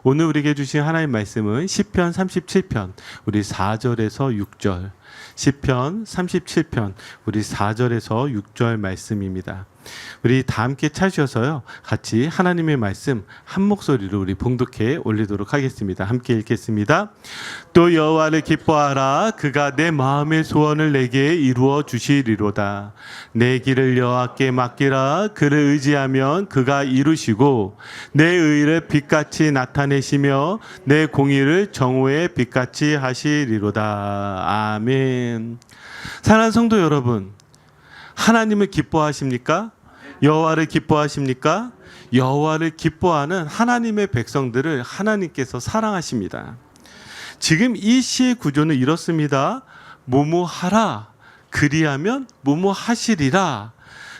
오늘 우리에게 주신 하나님 말씀은 시편 37편 우리 4절에서 6절, 시편 37편 우리 4절에서 6절 말씀입니다. 우리 다 함께 찾으셔서요, 같이 하나님의 말씀 한 목소리로 우리 봉독해 올리도록 하겠습니다. 함께 읽겠습니다. 또 여호와를 기뻐하라. 그가 내 마음의 소원을 내게 이루어 주시리로다. 내 길을 여호와께 맡기라. 그를 의지하면 그가 이루시고 내 의를 빛같이 나타내시며 내 공의를 정오의 빛같이 하시리로다. 아멘. 사랑하는 성도 여러분, 하나님을 기뻐하십니까? 여호와를 기뻐하십니까? 여호와를 기뻐하는 하나님의 백성들을 하나님께서 사랑하십니다. 지금 이 시의 구조는 이렇습니다. 뭐뭐하라, 그리하면 뭐뭐하시리라.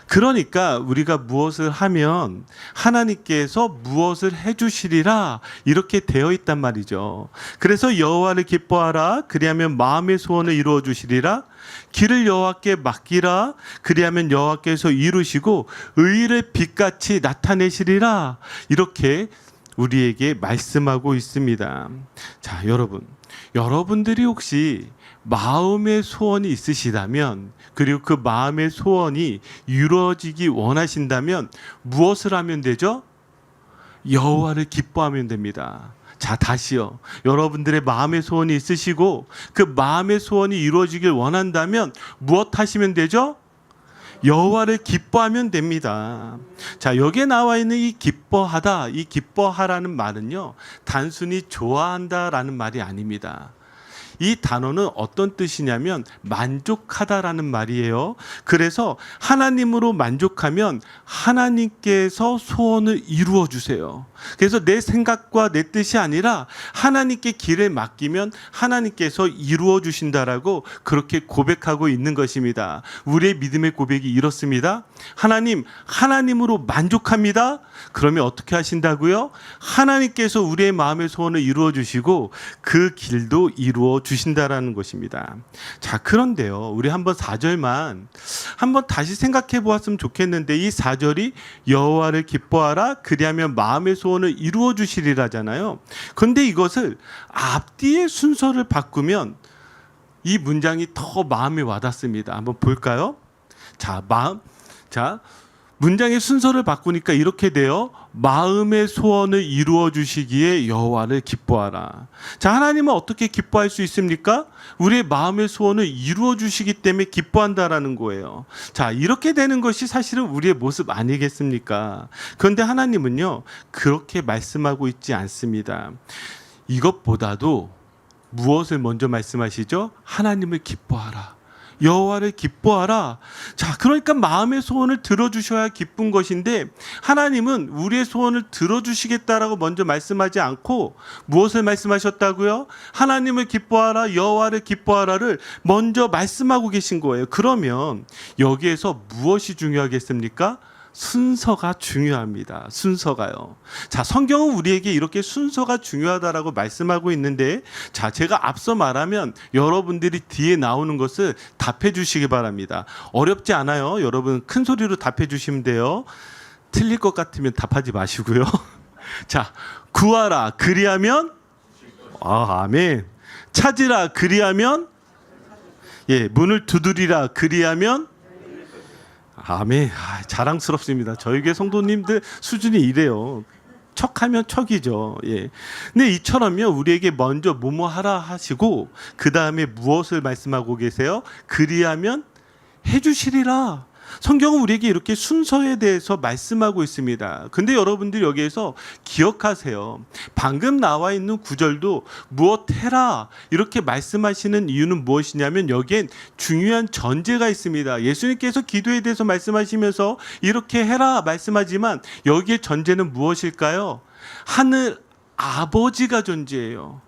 그러니까 우리가 무엇을 하면 하나님께서 무엇을 해주시리라, 이렇게 되어 있단 말이죠. 그래서 여호와를 기뻐하라. 그리하면 마음의 소원을 이루어 주시리라. 길을 여호와께 맡기라. 그리하면 여호와께서 이루시고 의를 빛같이 나타내시리라. 이렇게 우리에게 말씀하고 있습니다. 자, 여러분들이 혹시 마음의 소원이 있으시다면, 그리고 그 마음의 소원이 이루어지기 원하신다면 무엇을 하면 되죠? 여호와를 기뻐하면 됩니다. 자, 다시요. 여러분들의 마음의 소원이 있으시고 그 마음의 소원이 이루어지길 원한다면 무엇 하시면 되죠? 여호와를 기뻐하면 됩니다. 자, 여기에 나와 있는 이 기뻐하다, 이 기뻐하라는 말은요, 단순히 좋아한다라는 말이 아닙니다. 이 단어는 어떤 뜻이냐면 만족하다라는 말이에요. 그래서 하나님으로 만족하면 하나님께서 소원을 이루어 주세요. 그래서 내 생각과 내 뜻이 아니라 하나님께 길을 맡기면 하나님께서 이루어 주신다라고 그렇게 고백하고 있는 것입니다. 우리의 믿음의 고백이 이렇습니다. 하나님으로 만족합니다. 그러면 어떻게 하신다고요? 하나님께서 우리의 마음의 소원을 이루어 주시고 그 길도 이루어 주신다라는 것입니다. 자, 그런데요, 우리 한번 4절만 한번 다시 생각해 보았으면 좋겠는데, 이 4절이 여호와를 기뻐하라. 그리하면 마음의 소원을 이루어 주시리라잖아요. 그런데 이것을 앞뒤의 순서를 바꾸면 이 문장이 더 마음에 와닿습니다. 한번 볼까요? 자, 문장의 순서를 바꾸니까 이렇게 돼요. 마음의 소원을 이루어 주시기에 여호와를 기뻐하라. 자, 하나님은 어떻게 기뻐할 수 있습니까? 우리의 마음의 소원을 이루어 주시기 때문에 기뻐한다라는 거예요. 자, 이렇게 되는 것이 사실은 우리의 모습 아니겠습니까? 그런데 하나님은요, 그렇게 말씀하고 있지 않습니다. 이것보다도 무엇을 먼저 말씀하시죠? 하나님을 기뻐하라. 여호와를 기뻐하라. 자, 그러니까 마음의 소원을 들어주셔야 기쁜 것인데, 하나님은 우리의 소원을 들어주시겠다라고 먼저 말씀하지 않고 무엇을 말씀하셨다고요? 하나님을 기뻐하라, 여호와를 기뻐하라를 먼저 말씀하고 계신 거예요. 그러면 여기에서 무엇이 중요하겠습니까? 순서가 중요합니다. 순서가요. 자, 성경은 우리에게 이렇게 순서가 중요하다라고 말씀하고 있는데, 자, 제가 앞서 말하면 여러분들이 뒤에 나오는 것을 답해 주시기 바랍니다. 어렵지 않아요. 여러분 큰 소리로 답해 주시면 돼요. 틀릴 것 같으면 답하지 마시고요. 자, 구하라. 그리하면 아멘. 찾으라. 그리하면 문을 두드리라. 그리하면 아멘. 자랑스럽습니다. 저희 교회 성도님들 수준이 이래요. 척하면 척이죠. 예. 근데 이처럼요, 우리에게 먼저 뭐뭐 하라 하시고 그 다음에 무엇을 말씀하고 계세요? 그리하면 해주시리라. 성경은 우리에게 이렇게 순서에 대해서 말씀하고 있습니다. 근데 여러분들 여기에서 기억하세요. 방금 나와 있는 구절도 무엇 해라 이렇게 말씀하시는 이유는 무엇이냐면, 여기엔 중요한 전제가 있습니다. 예수님께서 기도에 대해서 말씀하시면서 이렇게 해라 말씀하지만 여기에 전제는 무엇일까요? 하늘 아버지가 존재해요.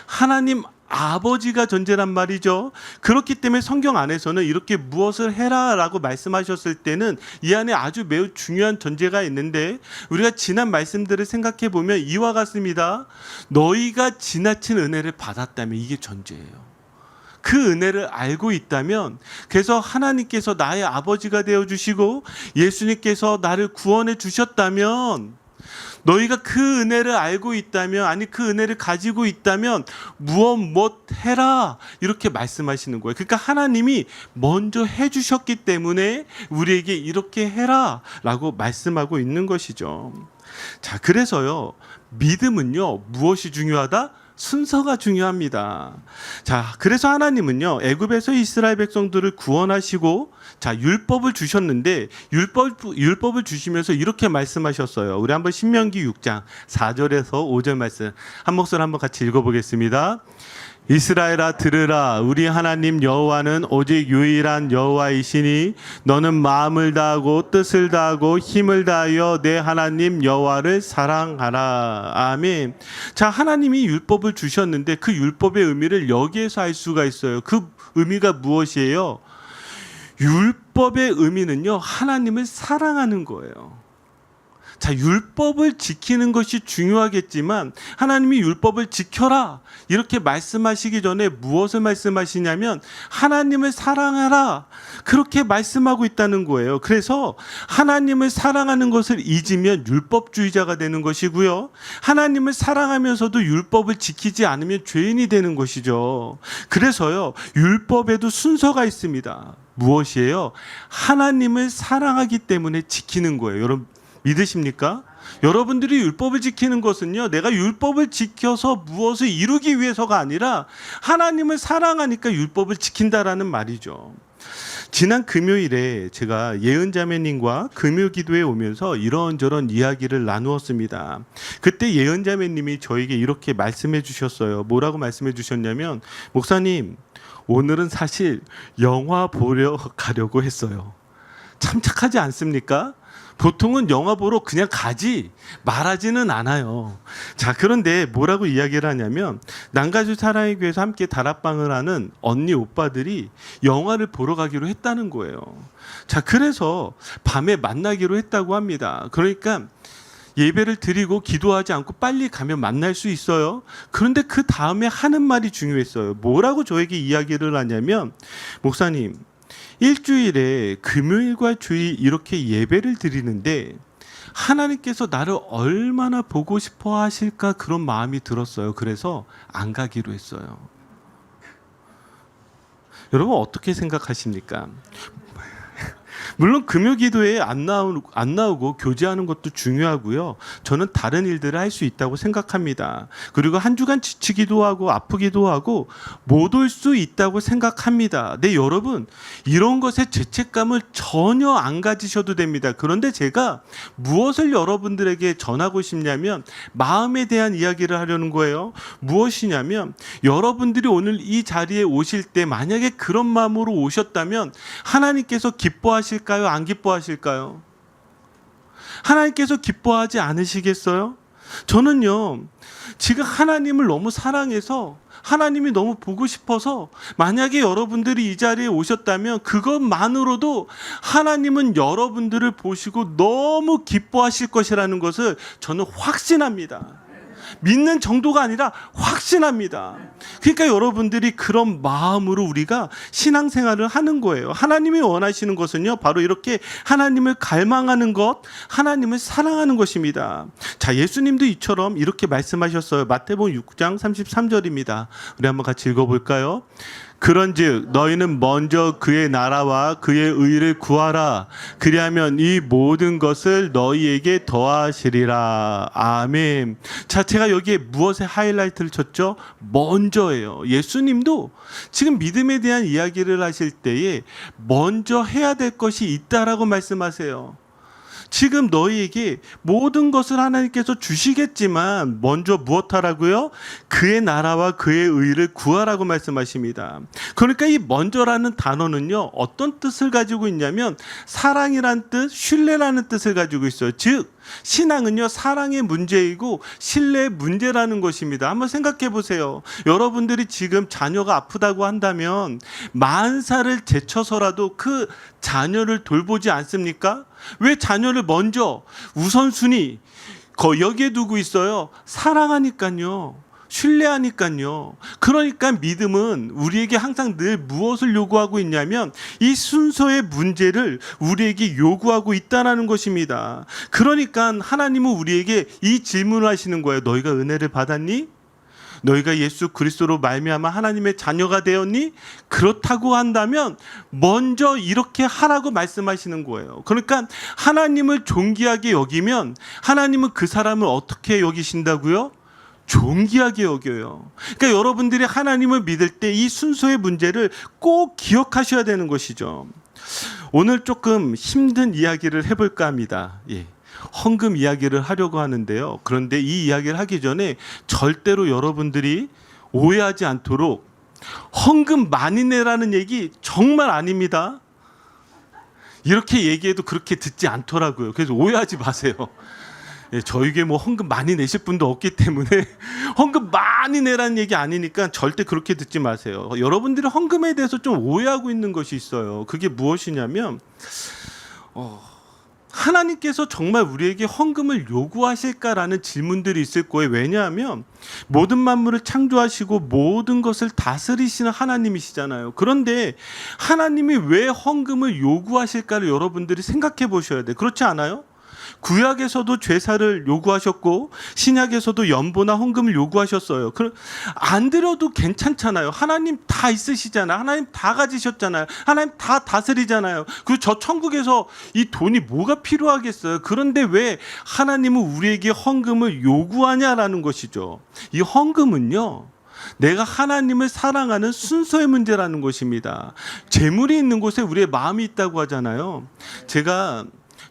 하나님 아버지가 존재란 말이죠. 그렇기 때문에 성경 안에서는 이렇게 무엇을 해라라고 말씀하셨을 때는 이 안에 아주 매우 중요한 전제가 있는데, 우리가 지난 말씀들을 생각해 보면 이와 같습니다. 너희가 지나친 은혜를 받았다면, 이게 전제예요. 그 은혜를 알고 있다면, 그래서 하나님께서 나의 아버지가 되어주시고 예수님께서 나를 구원해 주셨다면 너희가 그 은혜를 알고 있다면, 아니 그 은혜를 가지고 있다면 무엇 해라, 이렇게 말씀하시는 거예요. 그러니까 하나님이 먼저 해주셨기 때문에 우리에게 이렇게 해라 라고 말씀하고 있는 것이죠. 자, 그래서요, 믿음은요, 무엇이 중요하다? 순서가 중요합니다. 자, 그래서 하나님은요, 애굽에서 이스라엘 백성들을 구원하시고, 자, 율법을 주셨는데, 율법을 주시면서 이렇게 말씀하셨어요. 우리 한번 신명기 6장 4절에서 5절 말씀 한 목소리 한번 같이 읽어보겠습니다. 이스라엘아 들으라, 우리 하나님 여호와는 오직 유일한 여호와이시니 너는 마음을 다하고 뜻을 다하고 힘을 다하여 내 하나님 여호와를 사랑하라. 아멘. 자, 하나님이 율법을 주셨는데 그 율법의 의미를 여기에서 알 수가 있어요. 그 의미가 무엇이에요? 율법의 의미는요, 하나님을 사랑하는 거예요. 자, 율법을 지키는 것이 중요하겠지만 하나님이 율법을 지켜라 이렇게 말씀하시기 전에 무엇을 말씀하시냐면 하나님을 사랑하라, 그렇게 말씀하고 있다는 거예요. 그래서 하나님을 사랑하는 것을 잊으면 율법주의자가 되는 것이고요, 하나님을 사랑하면서도 율법을 지키지 않으면 죄인이 되는 것이죠. 그래서요, 율법에도 순서가 있습니다. 무엇이에요? 하나님을 사랑하기 때문에 지키는 거예요. 여러분 믿으십니까? 여러분들이 율법을 지키는 것은요, 내가 율법을 지켜서 무엇을 이루기 위해서가 아니라 하나님을 사랑하니까 율법을 지킨다라는 말이죠. 지난 금요일에 제가 예은자매님과 금요기도에 오면서 이런저런 이야기를 나누었습니다. 그때 예은자매님이 저에게 이렇게 말씀해 주셨어요. 뭐라고 말씀해 주셨냐면, 목사님, 오늘은 사실 영화 보러 가려고 했어요. 참 착하지 않습니까? 보통은 영화 보러 그냥 가지 말하지는 않아요. 자, 그런데 뭐라고 이야기를 하냐면, 남가주 사랑의 교회에서 함께 다락방을 하는 언니 오빠들이 영화를 보러 가기로 했다는 거예요. 자, 그래서 밤에 만나기로 했다고 합니다. 그러니까 예배를 드리고 기도하지 않고 빨리 가면 만날 수 있어요. 그런데 그 다음에 하는 말이 중요했어요. 뭐라고 저에게 이야기를 하냐면, 목사님, 일주일에 금요일과 주일 이렇게 예배를 드리는데 하나님께서 나를 얼마나 보고 싶어 하실까, 그런 마음이 들었어요. 그래서 안 가기로 했어요. 여러분 어떻게 생각하십니까? 물론 금요기도에 안 나오고 교제하는 것도 중요하고요, 저는 다른 일들을 할 수 있다고 생각합니다. 그리고 한 주간 지치기도 하고 아프기도 하고 못 올 수 있다고 생각합니다. 네, 여러분 이런 것에 죄책감을 전혀 안 가지셔도 됩니다. 그런데 제가 무엇을 여러분들에게 전하고 싶냐면, 마음에 대한 이야기를 하려는 거예요. 무엇이냐면, 여러분들이 오늘 이 자리에 오실 때 만약에 그런 마음으로 오셨다면 하나님께서 기뻐하실까요? 안 기뻐하실까요? 하나님께서 기뻐하지 않으시겠어요? 저는요, 지금 하나님을 너무 사랑해서, 하나님이 너무 보고 싶어서, 만약에 여러분들이 이 자리에 오셨다면 그것만으로도 하나님은 여러분들을 보시고 너무 기뻐하실 것이라는 것을 저는 확신합니다. 믿는 정도가 아니라 확신합니다. 그러니까 여러분들이 그런 마음으로 우리가 신앙생활을 하는 거예요. 하나님이 원하시는 것은요, 바로 이렇게 하나님을 갈망하는 것, 하나님을 사랑하는 것입니다. 자, 예수님도 이처럼 이렇게 말씀하셨어요. 마태복음 6장 33절입니다. 우리 한번 같이 읽어볼까요? 그런즉 너희는 먼저 그의 나라와 그의 의를 구하라. 그리하면 이 모든 것을 너희에게 더하시리라. 아멘. 자, 제가 여기에 무엇에 하이라이트를 쳤죠? 먼저예요. 예수님도 지금 믿음에 대한 이야기를 하실 때에 먼저 해야 될 것이 있다라고 말씀하세요. 지금 너희에게 모든 것을 하나님께서 주시겠지만 먼저 무엇하라고요? 그의 나라와 그의 의를 구하라고 말씀하십니다. 그러니까 이 먼저라는 단어는요, 어떤 뜻을 가지고 있냐면 사랑이란 뜻, 신뢰라는 뜻을 가지고 있어요. 즉 신앙은요, 사랑의 문제이고 신뢰의 문제라는 것입니다. 한번 생각해 보세요. 여러분들이 지금 자녀가 아프다고 한다면 만사를 제쳐서라도 그 자녀를 돌보지 않습니까? 왜 자녀를 먼저 우선순위 여기에 두고 있어요? 사랑하니까요. 신뢰하니까요. 그러니까 믿음은 우리에게 항상 늘 무엇을 요구하고 있냐면 이 순서의 문제를 우리에게 요구하고 있다는 것입니다. 그러니까 하나님은 우리에게 이 질문을 하시는 거예요. 너희가 은혜를 받았니? 너희가 예수 그리스도로 말미암아 하나님의 자녀가 되었니? 그렇다고 한다면 먼저 이렇게 하라고 말씀하시는 거예요. 그러니까 하나님을 존귀하게 여기면 하나님은 그 사람을 어떻게 여기신다고요? 존귀하게 여겨요. 그러니까 여러분들이 하나님을 믿을 때 이 순서의 문제를 꼭 기억하셔야 되는 것이죠. 오늘 조금 힘든 이야기를 해볼까 합니다. 헌금 이야기를 하려고 하는데요. 그런데 이 이야기를 하기 전에 절대로 여러분들이 오해하지 않도록 헌금 많이 내라는 얘기 정말 아닙니다. 이렇게 얘기해도 그렇게 듣지 않더라고요. 그래서 오해하지 마세요. 저에게 뭐 헌금 많이 내실 분도 없기 때문에 헌금 많이 내라는 얘기 아니니까 절대 그렇게 듣지 마세요. 여러분들이 헌금에 대해서 좀 오해하고 있는 것이 있어요. 그게 무엇이냐면 하나님께서 정말 우리에게 헌금을 요구하실까라는 질문들이 있을 거예요. 왜냐하면 모든 만물을 창조하시고 모든 것을 다스리시는 하나님이시잖아요. 그런데 하나님이 왜 헌금을 요구하실까를 여러분들이 생각해 보셔야 돼요. 그렇지 않아요? 구약에서도 제사를 요구하셨고 신약에서도 연보나 헌금을 요구하셨어요. 안 드려도 괜찮잖아요. 하나님 다 있으시잖아요. 하나님 다 가지셨잖아요. 하나님 다 다스리잖아요. 그리고 저 천국에서 이 돈이 뭐가 필요하겠어요. 그런데 왜 하나님은 우리에게 헌금을 요구하냐라는 것이죠. 이 헌금은요, 내가 하나님을 사랑하는 순서의 문제라는 것입니다. 재물이 있는 곳에 우리의 마음이 있다고 하잖아요. 제가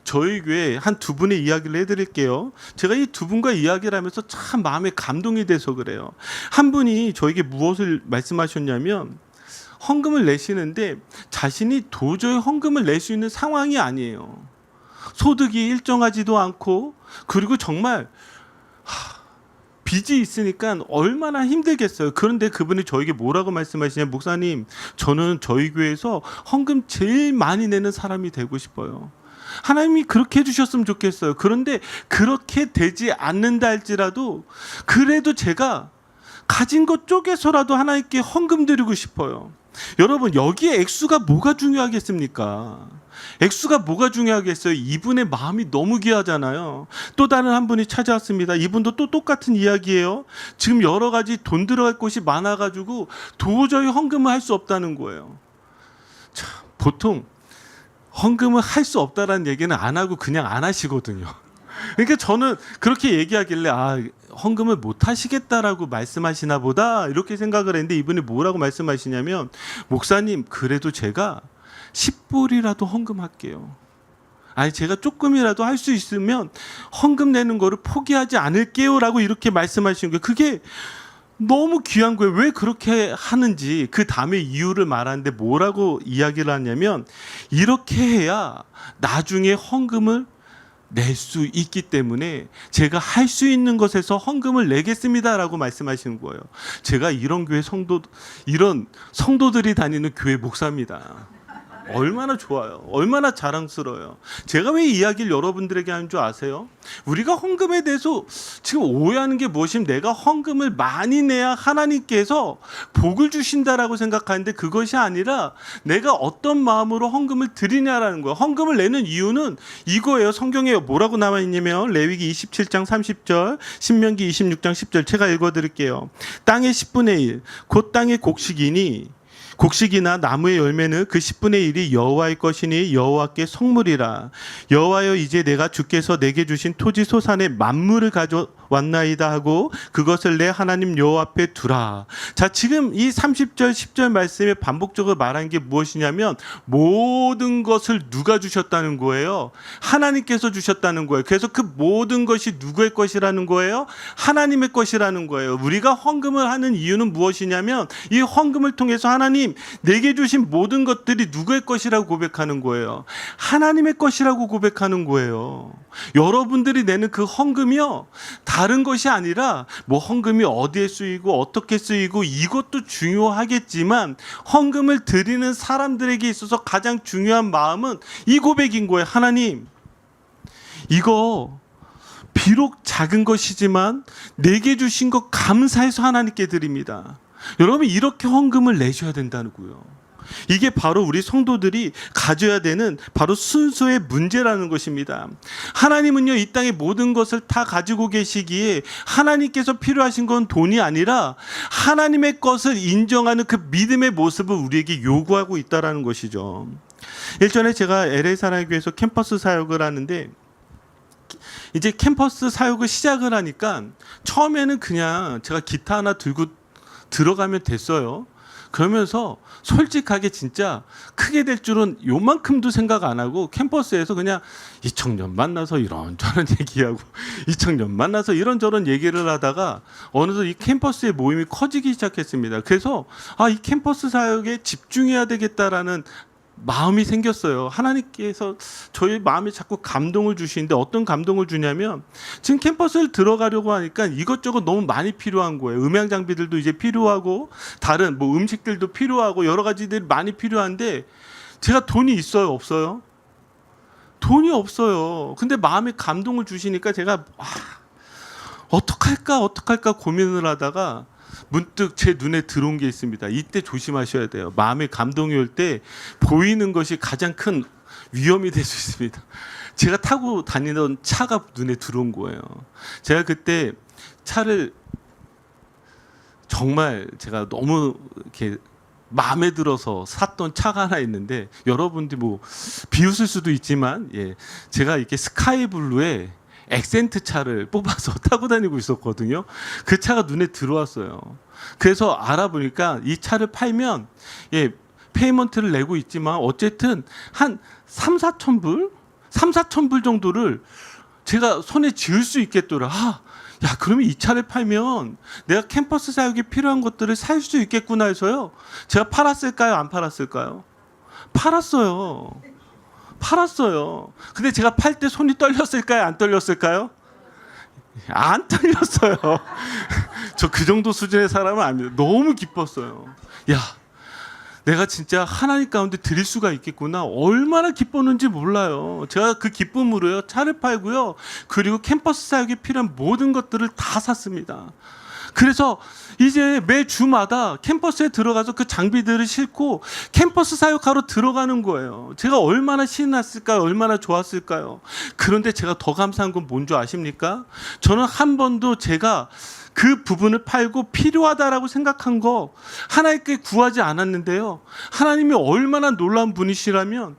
저희 교회 한 두 분의 이야기를 해드릴게요. 제가 이 두 분과 이야기를 하면서 참 마음에 감동이 돼서 그래요. 한 분이 저에게 무엇을 말씀하셨냐면 헌금을 내시는데 자신이 도저히 헌금을 낼 수 있는 상황이 아니에요. 소득이 일정하지도 않고 그리고 정말 빚이 있으니까 얼마나 힘들겠어요. 그런데 그분이 저에게 뭐라고 말씀하시냐, 목사님, 저는 저희 교회에서 헌금 제일 많이 내는 사람이 되고 싶어요. 하나님이 그렇게 해주셨으면 좋겠어요. 그런데 그렇게 되지 않는다 할지라도 그래도 제가 가진 것 쪽에서라도 하나님께 헌금 드리고 싶어요. 여러분, 여기에 액수가 뭐가 중요하겠습니까? 액수가 뭐가 중요하겠어요? 이분의 마음이 너무 귀하잖아요. 또 다른 한 분이 찾아왔습니다. 이분도 또 똑같은 이야기예요. 지금 여러 가지 돈 들어갈 곳이 많아가지고 도저히 헌금을 할 수 없다는 거예요. 참, 보통 헌금을 할 수 없다라는 얘기는 안 하고 그냥 안 하시거든요. 그러니까 저는 그렇게 얘기하길래 헌금을 못 하시겠다라고 말씀하시나 보다 이렇게 생각을 했는데 이분이 뭐라고 말씀하시냐면, 목사님, 그래도 제가 10불이라도 헌금할게요. 제가 조금이라도 할 수 있으면 헌금 내는 거를 포기하지 않을게요 라고 이렇게 말씀하시는 거예요. 그게 너무 귀한 거예요. 왜 그렇게 하는지 그 다음에 이유를 말하는데 뭐라고 이야기를 하냐면, 이렇게 해야 나중에 헌금을 낼 수 있기 때문에 제가 할 수 있는 것에서 헌금을 내겠습니다라고 말씀하시는 거예요. 제가 이런 교회 이런 성도들이 다니는 교회 목사입니다. 얼마나 좋아요. 얼마나 자랑스러워요. 제가 왜 이 이야기를 여러분들에게 하는 줄 아세요? 우리가 헌금에 대해서 지금 오해하는 게 무엇이면 내가 헌금을 많이 내야 하나님께서 복을 주신다라고 생각하는데 그것이 아니라 내가 어떤 마음으로 헌금을 드리냐라는 거예요. 헌금을 내는 이유는 이거예요. 성경에 뭐라고 나와 있냐면 레위기 27장 30절, 신명기 26장 10절 제가 읽어드릴게요. 땅의 10분의 1, 곧 땅의 곡식이나 나무의 열매는 그 10분의 1이 여호와의 것이니 여호와께 성물이라. 여호와여, 이제 내가 주께서 내게 주신 토지 소산의 만물을 가져왔나이다 하고 그것을 내 하나님 여호와 앞에 두라. 자, 지금 이 30절 10절 말씀에 반복적으로 말한 게 무엇이냐면 모든 것을 누가 주셨다는 거예요? 하나님께서 주셨다는 거예요. 그래서 그 모든 것이 누구의 것이라는 거예요? 하나님의 것이라는 거예요. 우리가 헌금을 하는 이유는 무엇이냐면 이 헌금을 통해서 하나님, 내게 주신 모든 것들이 누구의 것이라고 고백하는 거예요. 하나님의 것이라고 고백하는 거예요. 여러분들이 내는 그 헌금이요, 다른 것이 아니라 뭐 헌금이 어디에 쓰이고 어떻게 쓰이고 이것도 중요하겠지만 헌금을 드리는 사람들에게 있어서 가장 중요한 마음은 이 고백인 거예요. 하나님, 이거 비록 작은 것이지만 내게 주신 것 감사해서 하나님께 드립니다. 여러분 이렇게 헌금을 내셔야 된다고요. 이게 바로 우리 성도들이 가져야 되는 바로 순서의 문제라는 것입니다. 하나님은요, 이 땅의 모든 것을 다 가지고 계시기에 하나님께서 필요하신 건 돈이 아니라 하나님의 것을 인정하는 그 믿음의 모습을 우리에게 요구하고 있다는 것이죠. 일전에 제가 LA 사랑교회에서 캠퍼스 사역을 하는데, 이제 캠퍼스 사역을 시작을 하니까 처음에는 그냥 제가 기타 하나 들고 들어가면 됐어요. 그러면서 솔직하게 진짜 크게 될 줄은 요만큼도 생각 안 하고 캠퍼스에서 그냥 이 청년 만나서 이런저런 얘기하고 이 청년 만나서 이런저런 얘기를 하다가 어느덧 이 캠퍼스의 모임이 커지기 시작했습니다. 그래서 이 캠퍼스 사역에 집중해야 되겠다라는 마음이 생겼어요. 하나님께서 저희 마음에 자꾸 감동을 주시는데 어떤 감동을 주냐면 지금 캠퍼스를 들어가려고 하니까 이것저것 너무 많이 필요한 거예요. 음향 장비들도 이제 필요하고 다른 뭐 음식들도 필요하고 여러 가지들이 많이 필요한데 제가 돈이 있어요? 없어요? 돈이 없어요. 근데 마음에 감동을 주시니까 제가 어떡할까 고민을 하다가 문득 제 눈에 들어온 게 있습니다. 이때 조심하셔야 돼요. 마음에 감동이 올 때 보이는 것이 가장 큰 위험이 될 수 있습니다. 제가 타고 다니던 차가 눈에 들어온 거예요. 제가 그때 차를 정말 제가 너무 이렇게 마음에 들어서 샀던 차가 하나 있는데 여러분들이 뭐 비웃을 수도 있지만 제가 이렇게 스카이블루에 액센트 차를 뽑아서 타고 다니고 있었거든요. 그 차가 눈에 들어왔어요. 그래서 알아보니까 이 차를 팔면 페이먼트를 내고 있지만 어쨌든 한 3, 4천 불? 3, 4천 불 정도를 제가 손에 쥐을 수 있겠더라. 야, 그러면 이 차를 팔면 내가 캠퍼스 사역에 필요한 것들을 살 수 있겠구나 해서요. 제가 팔았을까요? 안 팔았을까요? 팔았어요. 근데 제가 팔 때 손이 떨렸을까요? 안 떨렸을까요? 안 떨렸어요. 저 그 정도 수준의 사람은 아닙니다. 너무 기뻤어요. 야, 내가 진짜 하나님 가운데 드릴 수가 있겠구나. 얼마나 기뻤는지 몰라요. 제가 그 기쁨으로요, 차를 팔고요, 그리고 캠퍼스 사역에 필요한 모든 것들을 다 샀습니다. 그래서 이제 매 주마다 캠퍼스에 들어가서 그 장비들을 싣고 캠퍼스 사역하러 들어가는 거예요. 제가 얼마나 신이 났을까요? 얼마나 좋았을까요? 그런데 제가 더 감사한 건 뭔지 아십니까? 저는 한 번도 제가 그 부분을 팔고 필요하다라고 생각한 거 하나님께 구하지 않았는데요. 하나님이 얼마나 놀라운 분이시라면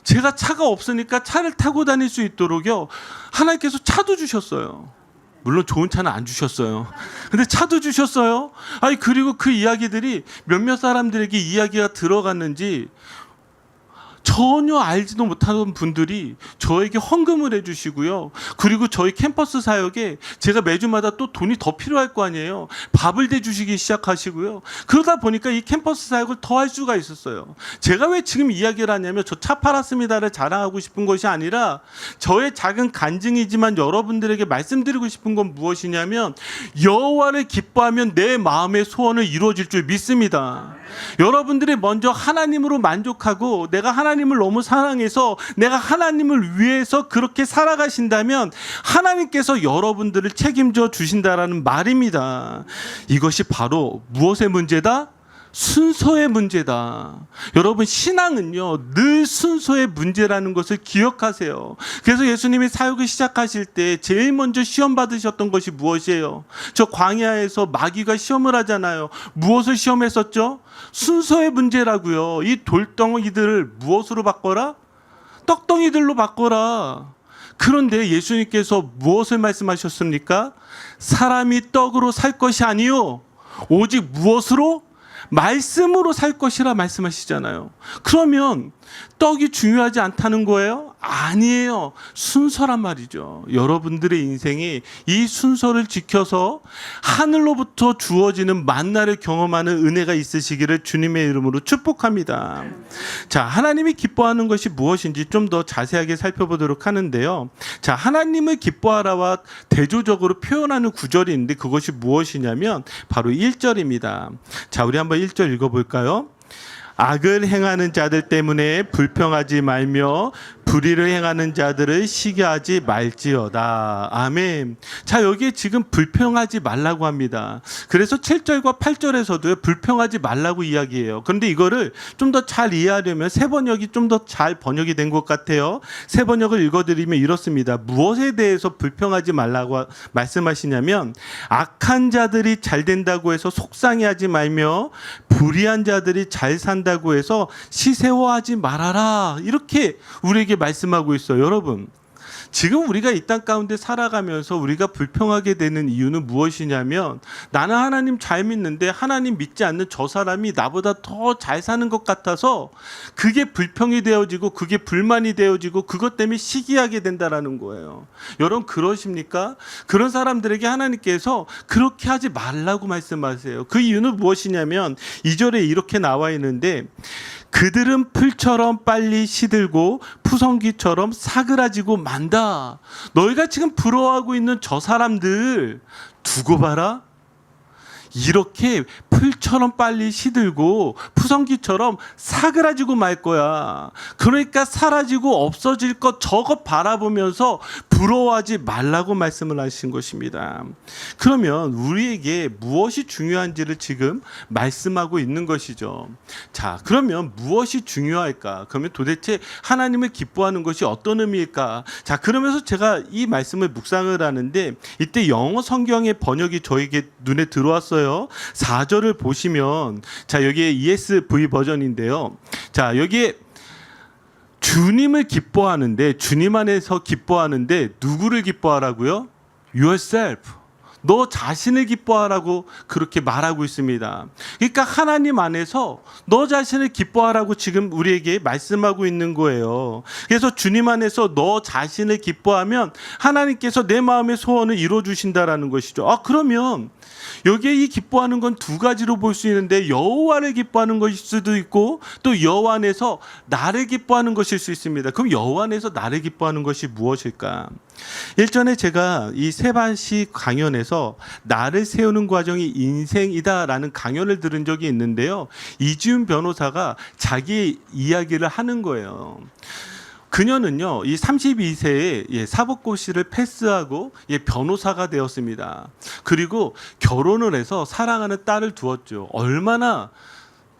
제가 차가 없으니까 차를 타고 다닐 수 있도록요, 하나님께서 차도 주셨어요. 물론 좋은 차는 안 주셨어요. 근데 차도 주셨어요. 그리고 그 이야기들이 몇몇 사람들에게 이야기가 들어갔는지 전혀 알지도 못하던 분들이 저에게 헌금을 해주시고요. 그리고 저희 캠퍼스 사역에 제가 매주마다 또 돈이 더 필요할 거 아니에요. 밥을 대주시기 시작하시고요. 그러다 보니까 이 캠퍼스 사역을 더 할 수가 있었어요. 제가 왜 지금 이야기를 하냐면 저 차 팔았습니다를 자랑하고 싶은 것이 아니라 저의 작은 간증이지만 여러분들에게 말씀드리고 싶은 건 무엇이냐면 여호와를 기뻐하면 내 마음의 소원을 이루어질 줄 믿습니다. 여러분들이 먼저 하나님으로 만족하고 내가 하나님을 너무 사랑해서 내가 하나님을 위해서 그렇게 살아가신다면 하나님께서 여러분들을 책임져 주신다라는 말입니다. 이것이 바로 무엇의 문제다? 순서의 문제다. 여러분, 신앙은요 늘 순서의 문제라는 것을 기억하세요. 그래서 예수님이 사역을 시작하실 때 제일 먼저 시험 받으셨던 것이 무엇이에요? 저 광야에서 마귀가 시험을 하잖아요. 무엇을 시험했었죠? 순서의 문제라고요. 이 돌덩이들을 무엇으로 바꿔라? 떡덩이들로 바꿔라. 그런데 예수님께서 무엇을 말씀하셨습니까? 사람이 떡으로 살 것이 아니요 오직 무엇으로? 말씀으로 살 것이라 말씀하시잖아요. 그러면 떡이 중요하지 않다는 거예요? 아니에요. 순서란 말이죠. 여러분들의 인생이 이 순서를 지켜서 하늘로부터 주어지는 만나를 경험하는 은혜가 있으시기를 주님의 이름으로 축복합니다. 자, 하나님이 기뻐하는 것이 무엇인지 좀 더 자세하게 살펴보도록 하는데요. 자, 하나님을 기뻐하라와 대조적으로 표현하는 구절이 있는데 그것이 무엇이냐면 바로 1절입니다. 자, 우리 한번 1절 읽어볼까요? 악을 행하는 자들 때문에 불평하지 말며 불의를 행하는 자들을 시기하지 말지어다. 아멘. 자, 여기에 지금 불평하지 말라고 합니다. 그래서 7절과 8절에서도 불평하지 말라고 이야기해요. 그런데 이거를 좀 더 잘 이해하려면 새 번역이 좀 더 잘 번역이 된 것 같아요. 새 번역을 읽어드리면 이렇습니다. 무엇에 대해서 불평하지 말라고 말씀하시냐면, 악한 자들이 잘 된다고 해서 속상해하지 말며 불의한 자들이 잘 산다고 해서 시세워하지 말아라. 이렇게 우리에게 말씀하고 있어요. 여러분, 지금 우리가 이 땅 가운데 살아가면서 우리가 불평하게 되는 이유는 무엇이냐면, 나는 하나님 잘 믿는데 하나님 믿지 않는 저 사람이 나보다 더 잘 사는 것 같아서 그게 불평이 되어지고 그게 불만이 되어지고 그것 때문에 시기하게 된다라는 거예요. 여러분, 그러십니까? 그런 사람들에게 하나님께서 그렇게 하지 말라고 말씀하세요. 그 이유는 무엇이냐면 2절에 이렇게 나와 있는데, 그들은 풀처럼 빨리 시들고 푸성기처럼 사그라지고 만다. 너희가 지금 부러워하고 있는 저 사람들 두고 봐라. 이렇게 풀처럼 빨리 시들고 푸성기처럼 사그라지고 말 거야. 그러니까 사라지고 없어질 것 저거 바라보면서 부러워하지 말라고 말씀을 하신 것입니다. 그러면 우리에게 무엇이 중요한지를 지금 말씀하고 있는 것이죠. 자, 그러면 무엇이 중요할까? 그러면 도대체 하나님을 기뻐하는 것이 어떤 의미일까? 자, 그러면서 제가 이 말씀을 묵상을 하는데, 이때 영어 성경의 번역이 저에게 눈에 들어왔어요. 4절을 보시면, 자, 여기에 ESV 버전인데요. 자, 여기에 주님을 기뻐하는데, 주님 안에서 기뻐하는데 누구를 기뻐하라고요? Yourself. 너 자신을 기뻐하라고 그렇게 말하고 있습니다. 그러니까 하나님 안에서 너 자신을 기뻐하라고 지금 우리에게 말씀하고 있는 거예요. 그래서 주님 안에서 너 자신을 기뻐하면 하나님께서 내 마음의 소원을 이루어주신다라는 것이죠. 그러면 여기에 이 기뻐하는 건 두 가지로 볼 수 있는데, 여호와를 기뻐하는 것일 수도 있고 또 여호와 안에서 나를 기뻐하는 것일 수 있습니다. 그럼 여호와 안에서 나를 기뻐하는 것이 무엇일까? 일전에 제가 이 세반시 강연에서 나를 세우는 과정이 인생이다라는 강연을 들은 적이 있는데요. 이지훈 변호사가 자기 이야기를 하는 거예요. 그녀는요, 이 32세에 사법고시를 패스하고 변호사가 되었습니다. 그리고 결혼을 해서 사랑하는 딸을 두었죠. 얼마나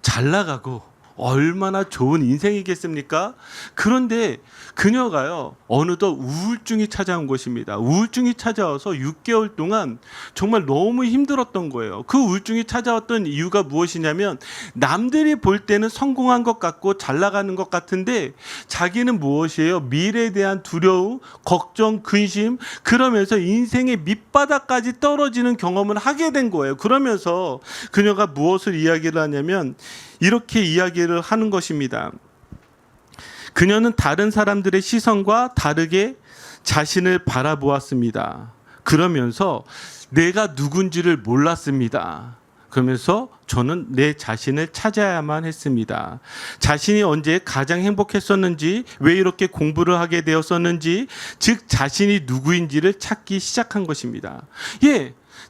잘 나가고 얼마나 좋은 인생이겠습니까? 그런데 그녀가요, 어느덧 우울증이 찾아온 것입니다. 우울증이 찾아와서 6개월 동안 정말 너무 힘들었던 거예요. 그 우울증이 찾아왔던 이유가 무엇이냐면, 남들이 볼 때는 성공한 것 같고 잘 나가는 것 같은데 자기는 무엇이에요? 미래에 대한 두려움, 걱정, 근심, 그러면서 인생의 밑바닥까지 떨어지는 경험을 하게 된 거예요. 그러면서 그녀가 무엇을 이야기를 하냐면 이렇게 이야기를 하는 것입니다. 그녀는 다른 사람들의 시선과 다르게 자신을 바라보았습니다. 그러면서 내가 누군지를 몰랐습니다. 그러면서 저는 내 자신을 찾아야만 했습니다. 자신이 언제 가장 행복했었는지, 왜 이렇게 공부를 하게 되었었는지, 즉 자신이 누구인지를 찾기 시작한 것입니다.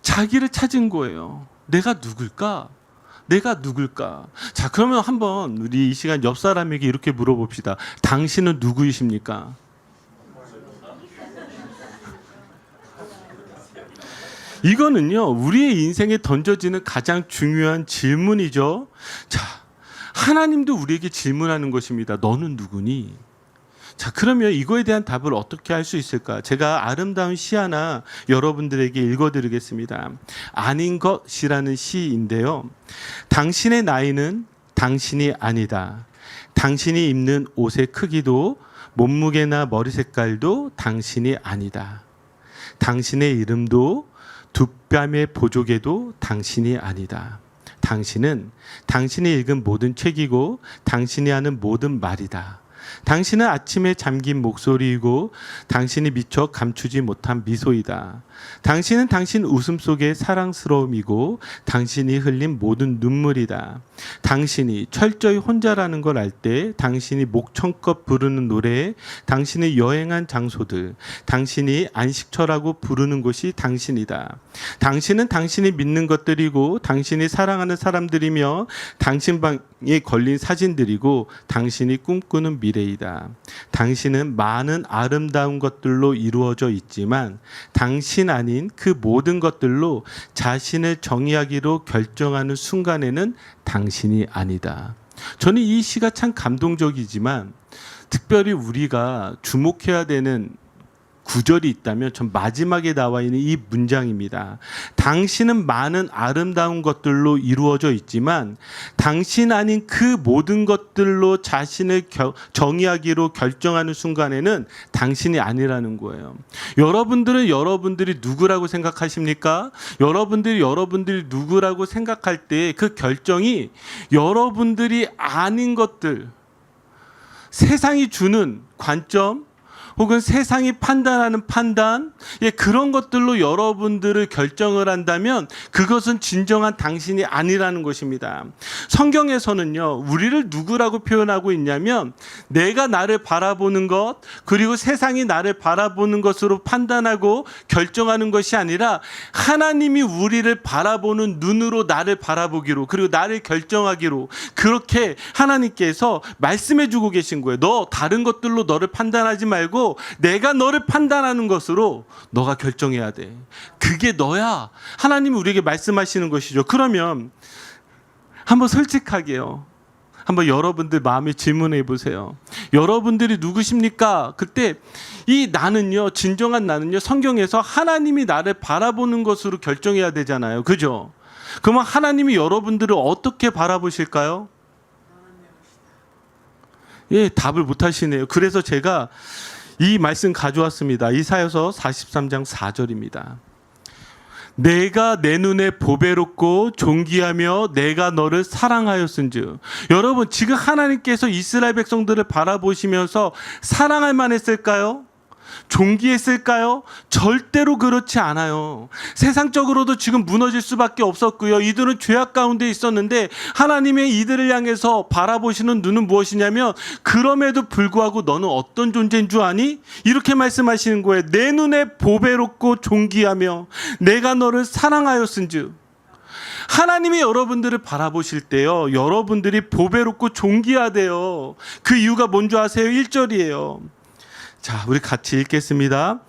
자기를 찾은 거예요. 내가 누굴까? 내가 누굴까? 자, 그러면 한번 우리 이 시간 옆 사람에게 이렇게 물어봅시다. 당신은 누구이십니까? 이거는요, 우리의 인생에 던져지는 가장 중요한 질문이죠. 자, 하나님도 우리에게 질문하는 것입니다. 너는 누구니? 자, 그러면 이거에 대한 답을 어떻게 할 수 있을까? 제가 아름다운 시 하나 여러분들에게 읽어드리겠습니다. 아닌 것이라는 시인데요. 당신의 나이는 당신이 아니다. 당신이 입는 옷의 크기도 몸무게나 머리 색깔도 당신이 아니다. 당신의 이름도 두 뺨의 보조개도 당신이 아니다. 당신은 당신이 읽은 모든 책이고 당신이 하는 모든 말이다. 당신은 아침에 잠긴 목소리이고 당신이 미처 감추지 못한 미소이다. 당신은 당신 웃음속의 사랑스러움이고 당신이 흘린 모든 눈물이다. 당신이 철저히 혼자라는 걸 알 때 당신이 목청껏 부르는 노래, 당신이 여행한 장소들, 당신이 안식처라고 부르는 곳이 당신이다. 당신은 당신이 믿는 것들이고 당신이 사랑하는 사람들이며 당신 방에 걸린 사진들이고 당신이 꿈꾸는 미래이다. 당신은 많은 아름다운 것들로 이루어져 있지만 당신 아닌 그 모든 것들로 자신을 정의하기로 결정하는 순간에는 당신이 아니다. 저는 이 시가 참 감동적이지만 특별히 우리가 주목해야 되는 구절이 있다면 전 마지막에 나와 있는 이 문장입니다. 당신은 많은 아름다운 것들로 이루어져 있지만 당신 아닌 그 모든 것들로 자신을 정의하기로 결정하는 순간에는 당신이 아니라는 거예요. 여러분들은 여러분들이 누구라고 생각하십니까? 여러분들이 누구라고 생각할 때 그 결정이 여러분들이 아닌 것들, 세상이 주는 관점, 혹은 세상이 판단하는 판단, 그런 것들로 여러분들을 결정을 한다면 그것은 진정한 당신이 아니라는 것입니다. 성경에서는요, 우리를 누구라고 표현하고 있냐면 내가 나를 바라보는 것, 그리고 세상이 나를 바라보는 것으로 판단하고 결정하는 것이 아니라 하나님이 우리를 바라보는 눈으로 나를 바라보기로, 그리고 나를 결정하기로, 그렇게 하나님께서 말씀해 주고 계신 거예요. 너 다른 것들로 너를 판단하지 말고 내가 너를 판단하는 것으로 너가 결정해야 돼. 그게 너야. 하나님이 우리에게 말씀하시는 것이죠. 그러면 한번 솔직하게요, 한번 여러분들 마음에 질문해 보세요. 여러분들이 누구십니까? 그때 이 나는요, 진정한 나는요, 성경에서 하나님이 나를 바라보는 것으로 결정해야 되잖아요. 그죠? 그러면 하나님이 여러분들을 어떻게 바라보실까요? 답을 못 하시네요. 그래서 제가 이 말씀 가져왔습니다. 이사야서 43장 4절입니다. 내가 내 눈에 보배롭고 존귀하며 내가 너를 사랑하였은즉. 여러분, 지금 하나님께서 이스라엘 백성들을 바라보시면서 사랑할 만했을까요? 존귀했을까요? 절대로 그렇지 않아요. 세상적으로도 지금 무너질 수밖에 없었고요. 이들은 죄악 가운데 있었는데 하나님의 이들을 향해서 바라보시는 눈은 무엇이냐면, 그럼에도 불구하고 너는 어떤 존재인 줄 아니? 이렇게 말씀하시는 거예요. 내 눈에 보배롭고 존귀하며 내가 너를 사랑하였은즉. 하나님이 여러분들을 바라보실 때요, 여러분들이 보배롭고 존귀하대요. 그 이유가 뭔지 아세요? 1절이에요. 자, 우리 같이 읽겠습니다.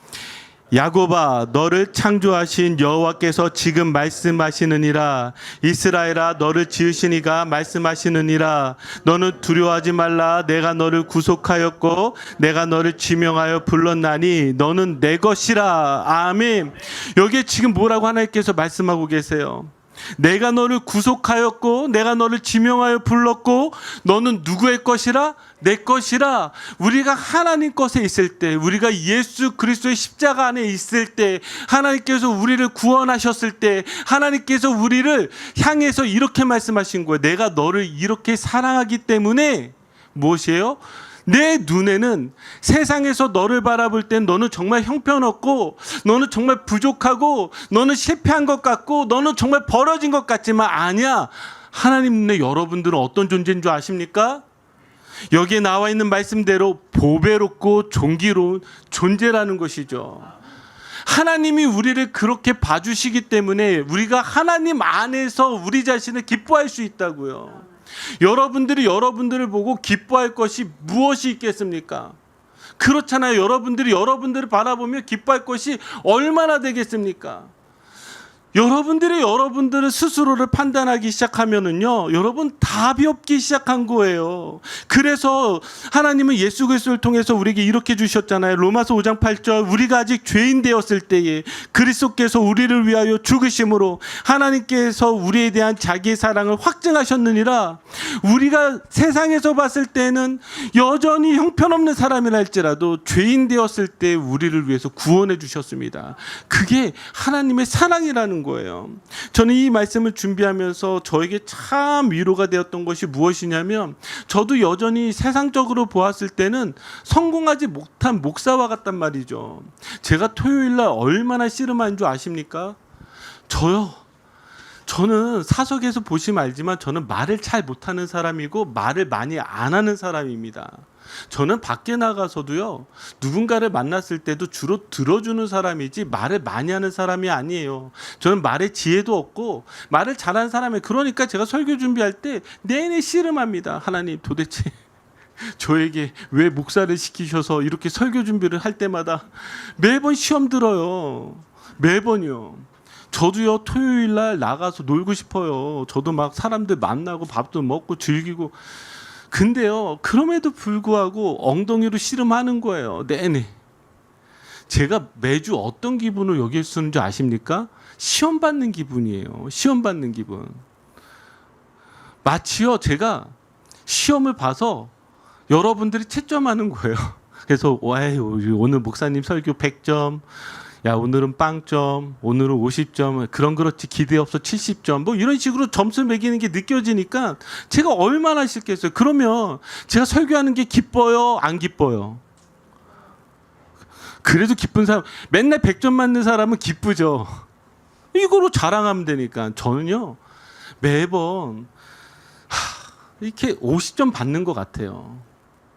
야곱아, 너를 창조하신 여호와께서 지금 말씀하시느니라. 이스라엘아, 너를 지으신 이가 말씀하시느니라. 너는 두려워하지 말라. 내가 너를 구속하였고 내가 너를 지명하여 불렀나니 너는 내 것이라. 아멘. 여기에 지금 뭐라고 하나님께서 말씀하고 계세요? 내가 너를 구속하였고 내가 너를 지명하여 불렀고 너는 누구의 것이라? 내 것이라. 우리가 하나님 것에 있을 때, 우리가 예수 그리스도의 십자가 안에 있을 때, 하나님께서 우리를 구원하셨을 때 하나님께서 우리를 향해서 이렇게 말씀하신 거예요. 내가 너를 이렇게 사랑하기 때문에 무엇이에요? 내 눈에는 세상에서 너를 바라볼 땐 너는 정말 형편없고 너는 정말 부족하고 너는 실패한 것 같고 너는 정말 벌어진 것 같지만 아니야. 하나님 눈에 여러분들은 어떤 존재인 줄 아십니까? 여기에 나와 있는 말씀대로 보배롭고 존귀로운 존재라는 것이죠. 하나님이 우리를 그렇게 봐주시기 때문에 우리가 하나님 안에서 우리 자신을 기뻐할 수 있다고요. 여러분들이 여러분들을 보고 기뻐할 것이 무엇이 있겠습니까? 그렇잖아요. 여러분들이 여러분들을 바라보며 기뻐할 것이 얼마나 되겠습니까? 여러분들이 여러분들을 스스로를 판단하기 시작하면은요, 여러분 답이 없기 시작한 거예요. 그래서 하나님은 예수 그리스도를 통해서 우리에게 이렇게 주셨잖아요. 로마서 5장 8절, 우리가 아직 죄인 되었을 때에 그리스도께서 우리를 위하여 죽으심으로 하나님께서 우리에 대한 자기의 사랑을 확증하셨느니라. 우리가 세상에서 봤을 때는 여전히 형편없는 사람이라 할지라도 죄인 되었을 때 우리를 위해서 구원해 주셨습니다. 그게 하나님의 사랑이라는 거예요. 저는 이 말씀을 준비하면서 저에게 참 위로가 되었던 것이 무엇이냐면, 저도 여전히 세상적으로 보았을 때는 성공하지 못한 목사와 같단 말이죠. 제가 토요일 날 얼마나 씨름한 줄 아십니까? 저는 사석에서 보시면 알지만 저는 말을 잘 못하는 사람이고 말을 많이 안 하는 사람입니다. 저는 밖에 나가서도요, 누군가를 만났을 때도 주로 들어주는 사람이지 말을 많이 하는 사람이 아니에요. 저는 말에 지혜도 없고 말을 잘하는 사람이에요. 그러니까 제가 설교 준비할 때 내내 씨름합니다. 하나님, 도대체 저에게 왜 목사를 시키셔서 이렇게 설교 준비를 할 때마다 매번 시험 들어요. 매번이요. 저도요, 토요일 날 나가서 놀고 싶어요. 저도 막 사람들 만나고 밥도 먹고 즐기고. 근데요, 그럼에도 불구하고 엉덩이로 씨름하는 거예요. 내내. 제가 매주 어떤 기분을 여길 수 있는 줄 아십니까? 시험 받는 기분이에요. 시험 받는 기분. 마치요, 제가 시험을 봐서 여러분들이 채점하는 거예요. 그래서 오늘 목사님 설교 100점, 야 오늘은 빵점, 오늘은 50점, 그렇지 기대 없어 70점, 뭐 이런 식으로 점수 매기는 게 느껴지니까 제가 얼마나 싫겠어요. 그러면 제가 설교하는 게 기뻐요, 안 기뻐요? 그래도 기쁜 사람, 맨날 100점 맞는 사람은 기쁘죠. 이거로 자랑하면 되니까. 저는요, 매번 이렇게 50점 받는 것 같아요.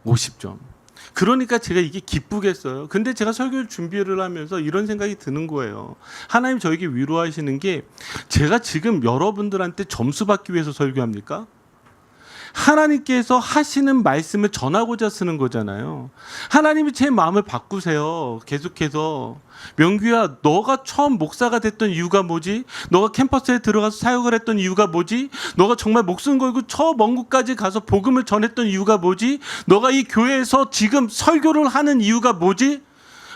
50점. 그러니까 제가 이게 기쁘겠어요. 근데 제가 설교 준비를 하면서 이런 생각이 드는 거예요. 하나님 저에게 위로하시는 게, 제가 지금 여러분들한테 점수 받기 위해서 설교합니까? 하나님께서 하시는 말씀을 전하고자 쓰는 거잖아요. 하나님이 제 마음을 바꾸세요. 계속해서. 명규야, 너가 처음 목사가 됐던 이유가 뭐지? 너가 캠퍼스에 들어가서 사역을 했던 이유가 뭐지? 너가 정말 목숨 걸고 저 먼 곳까지 가서 복음을 전했던 이유가 뭐지? 너가 이 교회에서 지금 설교를 하는 이유가 뭐지?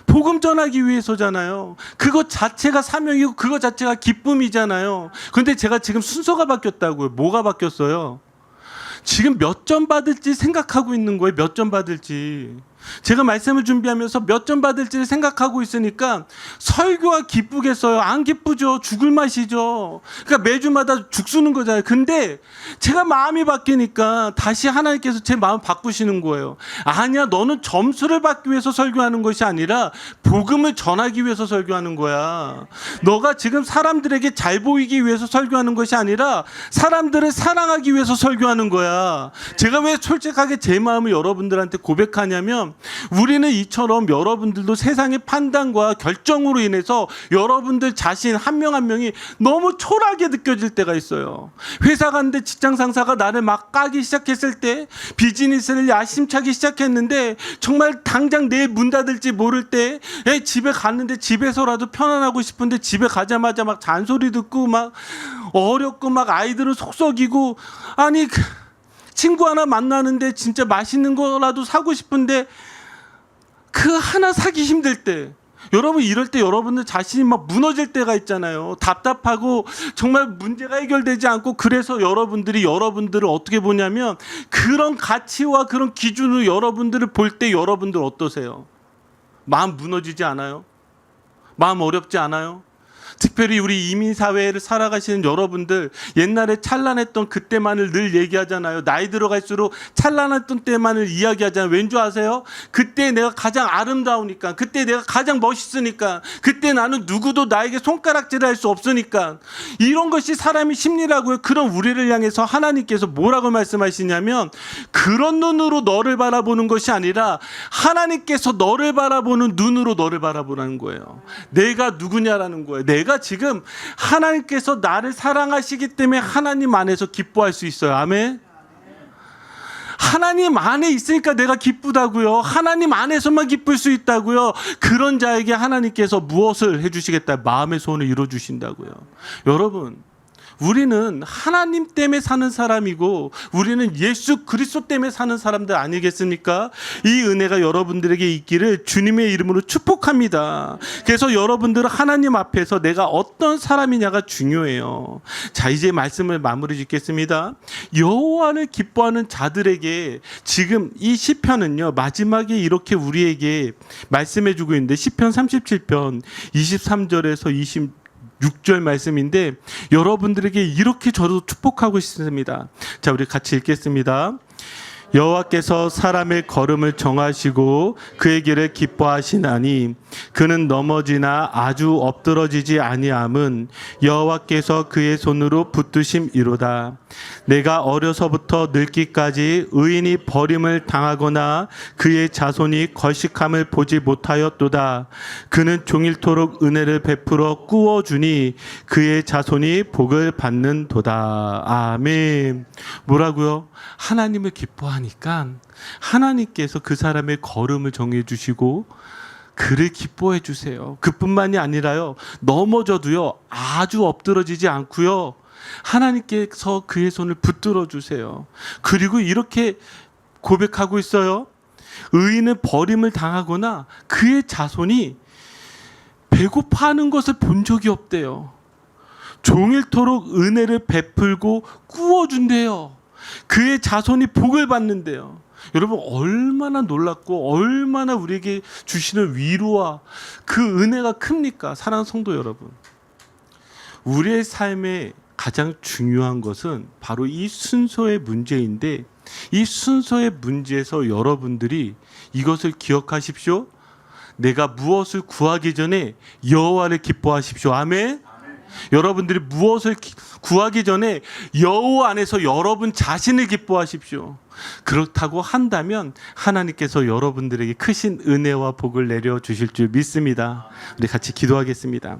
복음 전하기 위해서잖아요. 그것 자체가 사명이고 그것 자체가 기쁨이잖아요. 그런데 제가 지금 순서가 바뀌었다고요. 뭐가 바뀌었어요? 지금 몇 점 받을지 생각하고 있는 거예요. 몇 점 받을지. 제가 말씀을 준비하면서 몇 점 받을지를 생각하고 있으니까 설교가 기쁘겠어요? 안 기쁘죠. 죽을 맛이죠. 그러니까 매주마다 죽쓰는 거잖아요. 근데 제가 마음이 바뀌니까 다시 하나님께서 제 마음 바꾸시는 거예요. 아니야, 너는 점수를 받기 위해서 설교하는 것이 아니라 복음을 전하기 위해서 설교하는 거야. 너가 지금 사람들에게 잘 보이기 위해서 설교하는 것이 아니라 사람들을 사랑하기 위해서 설교하는 거야. 제가 왜 솔직하게 제 마음을 여러분들한테 고백하냐면, 우리는 이처럼 여러분들도 세상의 판단과 결정으로 인해서 여러분들 자신 한 명 한 명이 너무 초라하게 느껴질 때가 있어요. 회사 갔는데 직장 상사가 나를 막 까기 시작했을 때, 비즈니스를 야심차게 시작했는데 정말 당장 내일 문 닫을지 모를 때, 집에 갔는데 집에서라도 편안하고 싶은데 집에 가자마자 막 잔소리 듣고 막 어렵고 막 아이들은 속썩이고, 아니 친구 하나 만나는데 진짜 맛있는 거라도 사고 싶은데 그 하나 사기 힘들 때, 여러분 이럴 때 여러분들 자신이 막 무너질 때가 있잖아요. 답답하고 정말 문제가 해결되지 않고. 그래서 여러분들을 어떻게 보냐면, 그런 가치와 그런 기준으로 여러분들을 볼 때 여러분들 어떠세요? 마음 무너지지 않아요? 마음 어렵지 않아요? 특별히 우리 이민사회를 살아가시는 여러분들, 옛날에 찬란했던 그때만을 늘 얘기하잖아요. 나이 들어갈수록 찬란했던 때만을 이야기하잖아요. 왠 줄 아세요? 그때 내가 가장 아름다우니까, 그때 내가 가장 멋있으니까, 그때 나는 누구도 나에게 손가락질을 할 수 없으니까. 이런 것이 사람의 심리라고요. 그런 우리를 향해서 하나님께서 뭐라고 말씀하시냐면, 그런 눈으로 너를 바라보는 것이 아니라 하나님께서 너를 바라보는 눈으로 너를 바라보라는 거예요. 내가 누구냐라는 거예요. 내가 지금 하나님께서 나를 사랑하시기 때문에 하나님 안에서 기뻐할 수 있어요. 아멘. 하나님 안에 있으니까 내가 기쁘다고요. 하나님 안에서만 기쁠 수 있다고요. 그런 자에게 하나님께서 무엇을 해주시겠다? 마음의 소원을 이루어주신다고요. 여러분, 우리는 하나님 때문에 사는 사람이고, 우리는 예수 그리스도 때문에 사는 사람들 아니겠습니까? 이 은혜가 여러분들에게 있기를 주님의 이름으로 축복합니다. 그래서 여러분들은 하나님 앞에서 내가 어떤 사람이냐가 중요해요. 자, 이제 말씀을 마무리 짓겠습니다. 여호와를 기뻐하는 자들에게 지금 이 시편은요, 마지막에 이렇게 우리에게 말씀해 주고 있는데, 시편 37편 23절에서 6절 말씀인데 여러분들에게 이렇게 저도 축복하고 싶습니다. 자, 우리 같이 읽겠습니다. 여호와께서 사람의 걸음을 정하시고 그의 길을 기뻐하시나니 그는 넘어지나 아주 엎드러지지 아니함은 여호와께서 그의 손으로 붙드심이로다. 내가 어려서부터 늙기까지 의인이 버림을 당하거나 그의 자손이 걸식함을 보지 못하였도다. 그는 종일토록 은혜를 베풀어 꾸어주니 그의 자손이 복을 받는도다. 아멘. 뭐라고요? 하나님을 기뻐하니까 하나님께서 그 사람의 걸음을 정해 주시고 그를 기뻐해 주세요. 그뿐만이 아니라요, 넘어져도요 아주 엎드러지지 않고요, 하나님께서 그의 손을 붙들어 주세요. 그리고 이렇게 고백하고 있어요. 의인은 버림을 당하거나 그의 자손이 배고파하는 것을 본 적이 없대요. 종일토록 은혜를 베풀고 꾸어준대요. 그의 자손이 복을 받는데요. 여러분, 얼마나 놀랍고 얼마나 우리에게 주시는 위로와 그 은혜가 큽니까? 사랑하는 성도 여러분, 우리의 삶에 가장 중요한 것은 바로 이 순서의 문제인데, 이 순서의 문제에서 여러분들이 이것을 기억하십시오. 내가 무엇을 구하기 전에 여호와를 기뻐하십시오. 아멘. 여러분들이 무엇을 구하기 전에 여호와 안에서 여러분 자신을 기뻐하십시오. 그렇다고 한다면 하나님께서 여러분들에게 크신 은혜와 복을 내려 주실 줄 믿습니다. 우리 같이 기도하겠습니다.